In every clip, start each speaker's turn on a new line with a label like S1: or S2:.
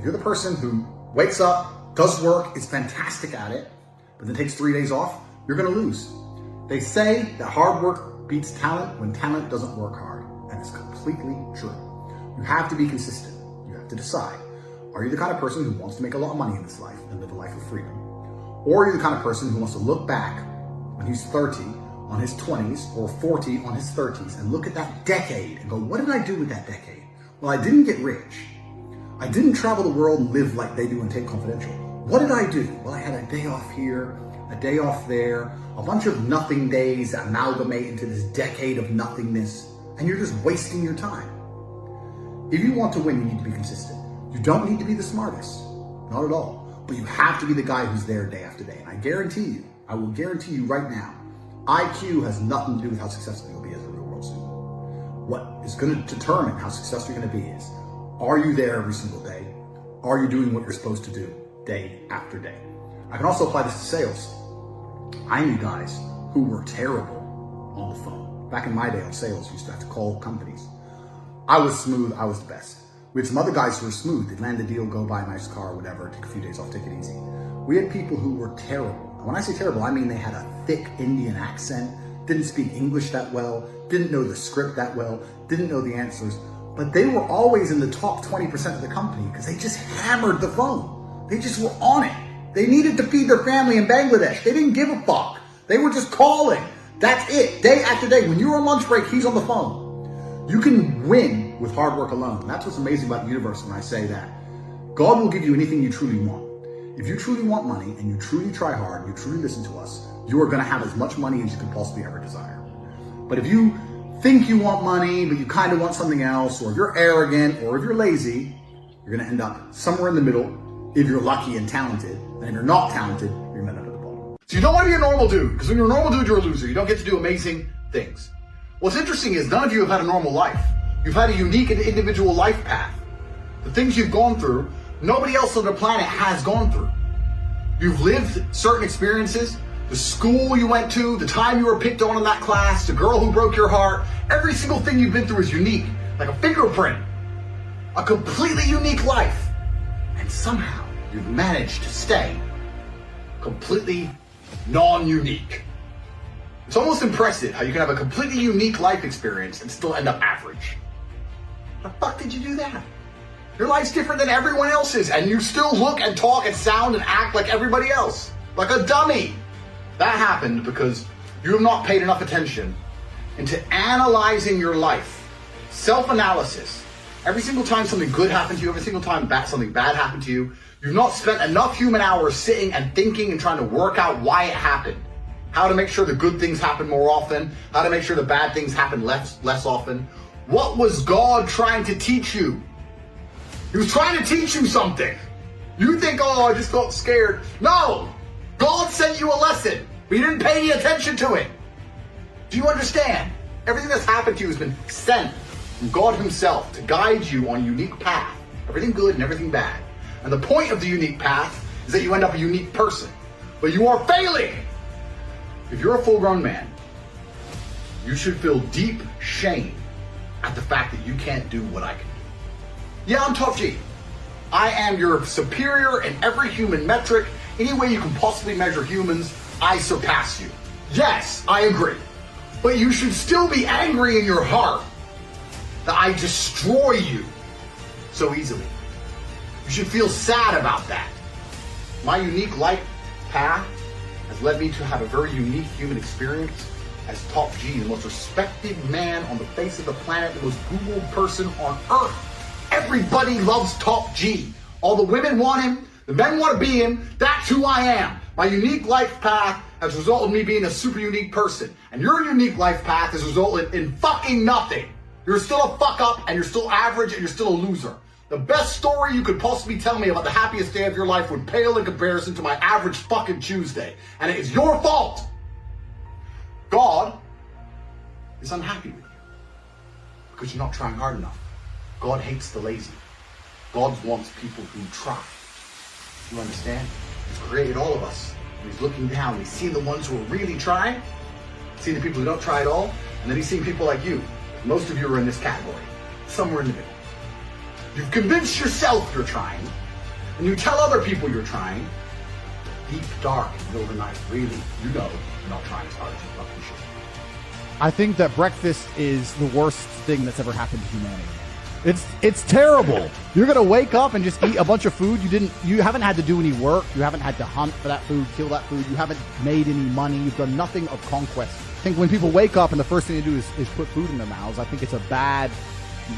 S1: you're the person who wakes up, does work, is fantastic at it, but then takes 3 days off, you're gonna lose. They say that hard work beats talent when talent doesn't work hard, and it's completely true. You have to be consistent. You have to decide. Are you the kind of person who wants to make a lot of money in this life and live a life of freedom? Or are you the kind of person who wants to look back when he's 30 on his 20s or 40 on his 30s and look at that decade and go, what did I do with that decade? Well, I didn't get rich. I didn't travel the world and live like they do in TATE Confidential. What did I do? Well, I had a day off here, a day off there, a bunch of nothing days that amalgamate into this decade of nothingness, and you're just wasting your time. If you want to win, you need to be consistent. You don't need to be the smartest, not at all, but you have to be the guy who's there day after day. And I guarantee you, I will guarantee you right now, IQ has nothing to do with how successful you'll be as a real world student. What is going to determine how successful you're going to be is, are you there every single day? Are you doing what you're supposed to do day after day? I can also apply this to sales. I knew guys who were terrible on the phone. Back in my day on sales, you used to have to call companies. I was smooth, I was the best. We had some other guys who were smooth. They'd land a deal, go buy a nice car, whatever, take a few days off, take it easy. We had people who were terrible. And when I say terrible, I mean they had a thick Indian accent, didn't speak English that well, didn't know the script that well, didn't know the answers, but they were always in the top 20% of the company because they just hammered the phone. They just were on it. They needed to feed their family in Bangladesh. They didn't give a fuck. They were just calling. That's it, day after day. When you're on lunch break, he's on the phone. You can win with hard work alone. And that's what's amazing about the universe when I say that. God will give you anything you truly want. If you truly want money and you truly try hard, you truly listen to us, you are gonna have as much money as you could possibly ever desire. But if you think you want money, but you kind of want something else, or if you're arrogant, or if you're lazy, you're gonna end up somewhere in the middle if you're lucky and talented. And if you're not talented, you're gonna end up at the bottom. So you don't wanna be a normal dude, because when you're a normal dude, you're a loser. You don't get to do amazing things. What's interesting is none of you have had a normal life. You've had a unique and individual life path. The things you've gone through, nobody else on the planet has gone through. You've lived certain experiences, the school you went to, the time you were picked on in that class, the girl who broke your heart. Every single thing you've been through is unique, like a fingerprint, a completely unique life. And somehow you've managed to stay completely non-unique. It's almost impressive how you can have a completely unique life experience and still end up average. How the fuck did you do that? Your life's different than everyone else's, and you still look and talk and sound and act like everybody else, like a dummy. That happened because you have not paid enough attention into analyzing your life. Self-analysis. Every single time something good happened to you, every single time something bad happened to you, you've not spent enough human hours sitting and thinking and trying to work out why it happened. How to make sure the good things happen more often, how to make sure the bad things happen less often. What was God trying to teach you? He was trying to teach you something. You think, oh, I just got scared. No! God sent you a lesson, but you didn't pay any attention to it. Do you understand? Everything that's happened to you has been sent from God himself to guide you on a unique path. Everything good and everything bad. And the point of the unique path is that you end up a unique person. But you are failing. If you're a full-grown man, you should feel deep shame at the fact that you can't do what I can do. Yeah, I'm Tough G. I am your superior in every human metric. Any way you can possibly measure humans, I surpass you. Yes, I agree. But you should still be angry in your heart that I destroy you so easily. You should feel sad about that. My unique life path has led me to have a very unique human experience as Top G, the most respected man on the face of the planet, the most Googled person on earth. Everybody loves Top G. All the women want him, the men want to be him. That's who I am. My unique life path has resulted in me being a super unique person. And your unique life path has resulted in fucking nothing. You're still a fuck up, and you're still average, and you're still a loser. The best story you could possibly tell me about the happiest day of your life would pale in comparison to my average fucking Tuesday. And it is your fault. God is unhappy with you because you're not trying hard enough. God hates the lazy. God wants people who try. You understand? He's created all of us. And he's looking down. He's seeing the ones who are really trying, seeing the people who don't try at all, and then he's seeing people like you. Most of you are in this category, somewhere in the middle. You've convinced yourself you're trying, and you tell other people you're trying, deep, dark, middle of the night, really, you know you're not trying as hard as you fucking should.
S2: I think that breakfast is the worst thing that's ever happened to humanity. It's terrible. You're gonna wake up and just eat a bunch of food. You haven't had to do any work. You haven't had to hunt for that food, kill that food. You haven't made any money. You've done nothing of conquest. I think when people wake up and the first thing they do is put food in their mouths, I think it's a bad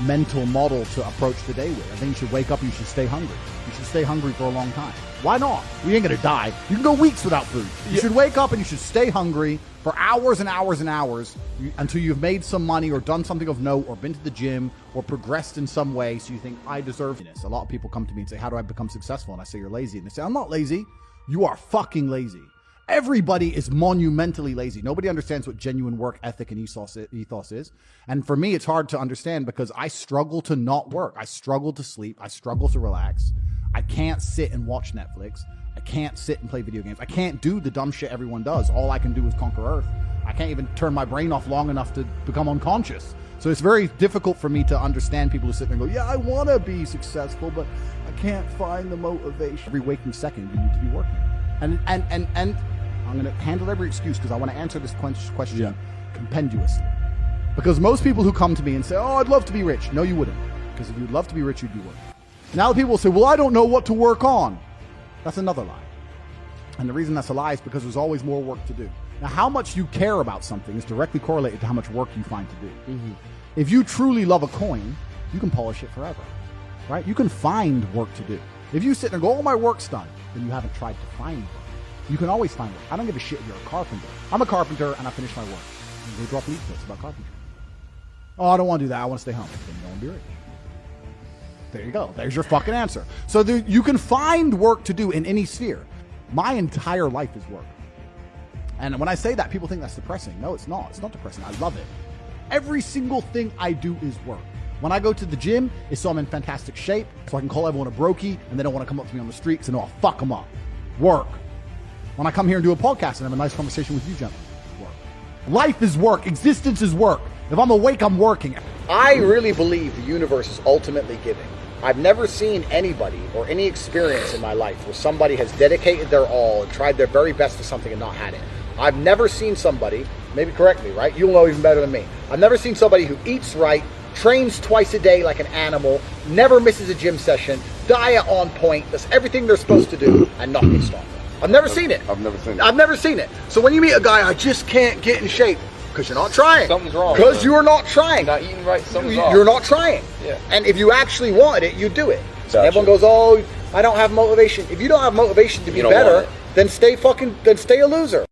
S2: mental model to approach the day with. I think you should wake up and you should stay hungry. You should stay hungry for a long time. Why not? We ain't gonna die. You can go weeks without food. You should wake up and you should stay hungry for hours and hours and hours until you've made some money or done something of note or been to the gym or progressed in some way so you think, I deserve this. A lot of people come to me and say, how do I become successful? And I say, you're lazy. And they say, I'm not lazy. You are fucking lazy. Everybody is monumentally lazy. Nobody understands what genuine work ethic and ethos is. And for me, it's hard to understand because I struggle to not work. I struggle to sleep. I struggle to relax. I can't sit and watch Netflix. I can't sit and play video games. I can't do the dumb shit everyone does. All I can do is conquer Earth. I can't even turn my brain off long enough to become unconscious. So it's very difficult for me to understand people who sit there and go, yeah, I want to be successful, but I can't find the motivation. Every waking second, you need to be working. And I'm going to handle every excuse because I want to answer this question compendiously. Because most people who come to me and say, oh, I'd love to be rich. No, you wouldn't. Because if you'd love to be rich, you'd be working. Now people will say, well, I don't know what to work on. That's another lie. And the reason that's a lie is because there's always more work to do. Now, how much you care about something is directly correlated to how much work you find to do. Mm-hmm. If you truly love a coin, you can polish it forever, right? You can find work to do. If you sit there and go, oh, my work's done, then you haven't tried to find work. You can always find work. I don't give a shit if you're a carpenter. I'm a carpenter and I finish my work. And they drop leaf notes about carpentry. Oh, I don't want to do that. I want to stay home. Then you don't be rich. There you go. There's your fucking answer. So you can find work to do in any sphere. My entire life is work. And when I say that, people think that's depressing. No, it's not. It's not depressing. I love it. Every single thing I do is work. When I go to the gym, it's so I'm in fantastic shape, so I can call everyone a brokey, and they don't want to come up to me on the street because they know I'll fuck them up. Work. When I come here and do a podcast and have a nice conversation with you gentlemen, work. Life is work. Existence is work. If I'm awake, I'm working.
S3: I really believe the universe is ultimately giving. I've never seen anybody or any experience in my life where somebody has dedicated their all and tried their very best for something and not had it. I've never seen somebody, maybe correct me, right? You'll know even better than me. I've never seen somebody who eats right, trains twice a day like an animal, never misses a gym session, diet on point, does everything they're supposed to do, and not get stronger. I've never seen it.
S4: I've never seen it.
S3: I've never seen it. So when you meet a guy, I just can't get in shape, because you're not trying.
S4: Something's wrong.
S3: Because you are not trying.
S4: You're not eating right, something's wrong.
S3: You're not trying.
S4: Yeah.
S3: And if you actually wanted it, you'd do it.
S4: Gotcha.
S3: Everyone goes, oh, I don't have motivation. If you don't have motivation to be better, then stay a loser.